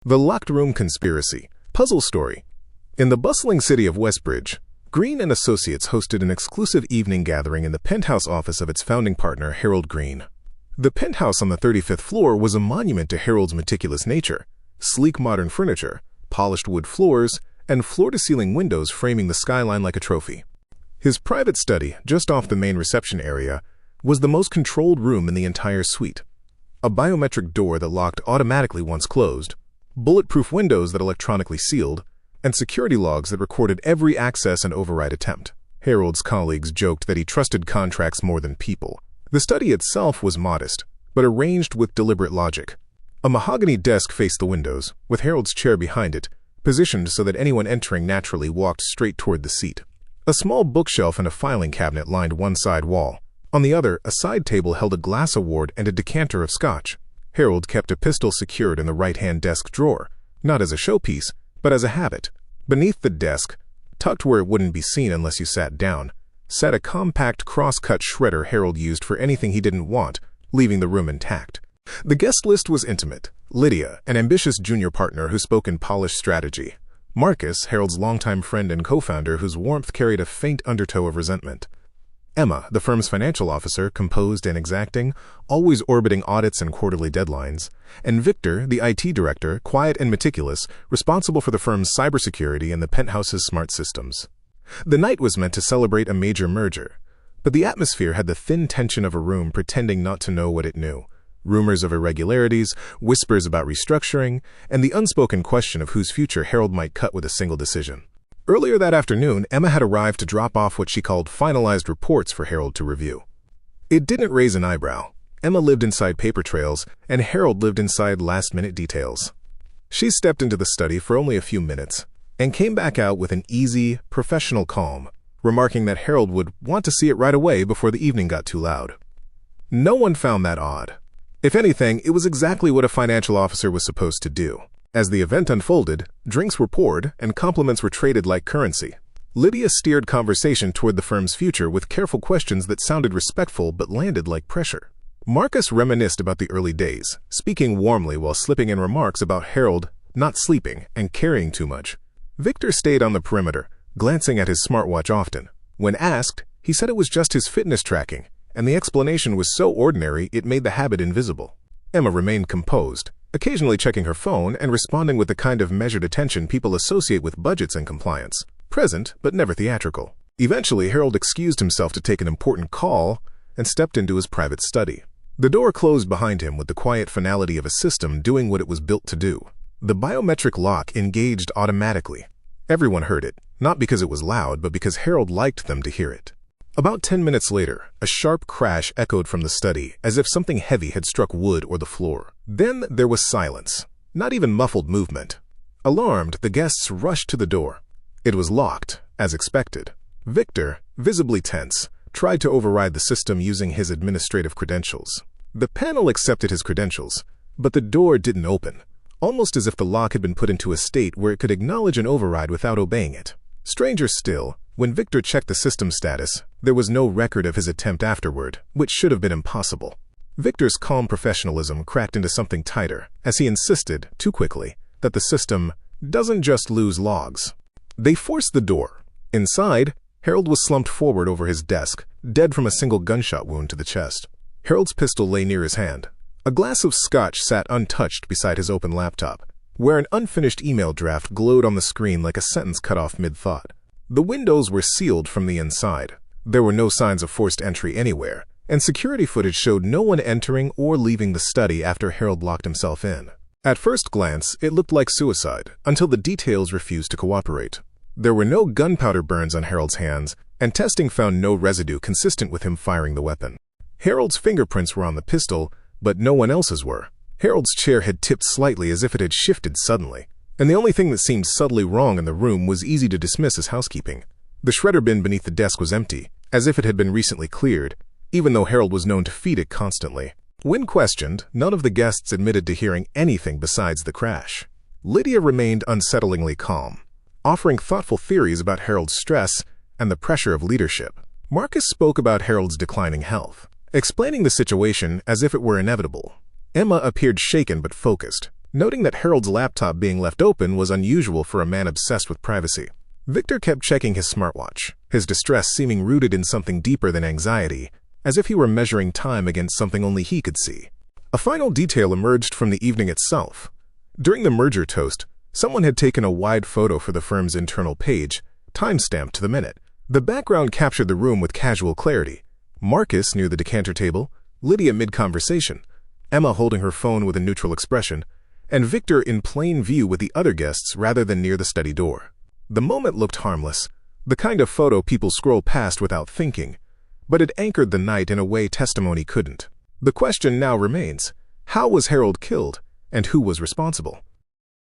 The Locked Room Conspiracy. Puzzle Story. In the bustling city of Westbridge, Greene Associates hosted an exclusive evening gathering in the penthouse office of its founding partner, Harold Greene. The penthouse on the 35th floor was a monument to Harold's meticulous nature: sleek modern furniture, polished wood floors, and floor-to-ceiling windows framing the skyline like a trophy. His private study, just off the main reception area, was the most controlled room in the entire suite. A biometric door that locked automatically once closed, bulletproof windows that electronically sealed, and security logs that recorded every access and override attempt. Harold's colleagues joked that he trusted contracts more than people. The study itself was modest, but arranged with deliberate logic. A mahogany desk faced the windows, with Harold's chair behind it, positioned so that anyone entering naturally walked straight toward the seat. A small bookshelf and a filing cabinet lined one side wall. On the other, a side table held a glass award and a decanter of scotch. Harold kept a pistol secured in the right-hand desk drawer, not as a showpiece, but as a habit. Beneath the desk, tucked where it wouldn't be seen unless you sat down, sat a compact cross-cut shredder Harold used for anything he didn't want, leaving the room intact. The guest list was intimate. Lydia, an ambitious junior partner who spoke in polished strategy. Marcus, Harold's longtime friend and co-founder whose warmth carried a faint undertow of resentment. Emma, the firm's financial officer, composed and exacting, always orbiting audits and quarterly deadlines, and Victor, the IT director, quiet and meticulous, responsible for the firm's cybersecurity and the penthouse's smart systems. The night was meant to celebrate a major merger, but the atmosphere had the thin tension of a room pretending not to know what it knew. Rumors of irregularities, whispers about restructuring, and the unspoken question of whose future Harold might cut with a single decision. Earlier that afternoon, Emma had arrived to drop off what she called finalized reports for Harold to review. It didn't raise an eyebrow. Emma lived inside paper trails, and Harold lived inside last-minute details. She stepped into the study for only a few minutes, and came back out with an easy, professional calm, remarking that Harold would want to see it right away before the evening got too loud. No one found that odd. If anything, it was exactly what a financial officer was supposed to do. As the event unfolded, drinks were poured and compliments were traded like currency. Lydia steered conversation toward the firm's future with careful questions that sounded respectful but landed like pressure. Marcus reminisced about the early days, speaking warmly while slipping in remarks about Harold not sleeping and carrying too much. Victor stayed on the perimeter, glancing at his smartwatch often. When asked, he said it was just his fitness tracking, and the explanation was so ordinary it made the habit invisible. Emma remained composed, occasionally checking her phone and responding with the kind of measured attention people associate with budgets and compliance, present but never theatrical. Eventually, Harold excused himself to take an important call and stepped into his private study. The door closed behind him with the quiet finality of a system doing what it was built to do. The biometric lock engaged automatically. Everyone heard it, not because it was loud, but because Harold liked them to hear it. About 10 minutes later, a sharp crash echoed from the study, as if something heavy had struck wood or the floor. Then there was silence, not even muffled movement. Alarmed, the guests rushed to the door. It was locked, as expected. Victor, visibly tense, tried to override the system using his administrative credentials. The panel accepted his credentials, but the door didn't open, almost as if the lock had been put into a state where it could acknowledge an override without obeying it. Stranger still, when Victor checked the system status, there was no record of his attempt afterward, which should have been impossible. Victor's calm professionalism cracked into something tighter as he insisted, too quickly, that the system doesn't just lose logs. They forced the door. Inside, Harold was slumped forward over his desk, dead from a single gunshot wound to the chest. Harold's pistol lay near his hand. A glass of scotch sat untouched beside his open laptop, where an unfinished email draft glowed on the screen like a sentence cut off mid-thought. The windows were sealed from the inside. There were no signs of forced entry anywhere, and security footage showed no one entering or leaving the study after Harold locked himself in. At first glance, it looked like suicide, until the details refused to cooperate. There were no gunpowder burns on Harold's hands, and testing found no residue consistent with him firing the weapon. Harold's fingerprints were on the pistol, but no one else's were. Harold's chair had tipped slightly as if it had shifted suddenly, and the only thing that seemed subtly wrong in the room was easy to dismiss as housekeeping. The shredder bin beneath the desk was empty, as if it had been recently cleared, even though Harold was known to feed it constantly. When questioned, none of the guests admitted to hearing anything besides the crash. Lydia remained unsettlingly calm, offering thoughtful theories about Harold's stress and the pressure of leadership. Marcus spoke about Harold's declining health, explaining the situation as if it were inevitable. Emma appeared shaken but focused, Noting that Harold's laptop being left open was unusual for a man obsessed with privacy. Victor kept checking his smartwatch, his distress seeming rooted in something deeper than anxiety, as if he were measuring time against something only he could see. A final detail emerged from the evening itself. During the merger toast, someone had taken a wide photo for the firm's internal page, time-stamped to the minute. The background captured the room with casual clarity. Marcus near the decanter table, Lydia mid-conversation, Emma holding her phone with a neutral expression, and Victor in plain view with the other guests rather than near the study door. The moment looked harmless, the kind of photo people scroll past without thinking, but it anchored the night in a way testimony couldn't. The question now remains, how was Harold killed, and who was responsible?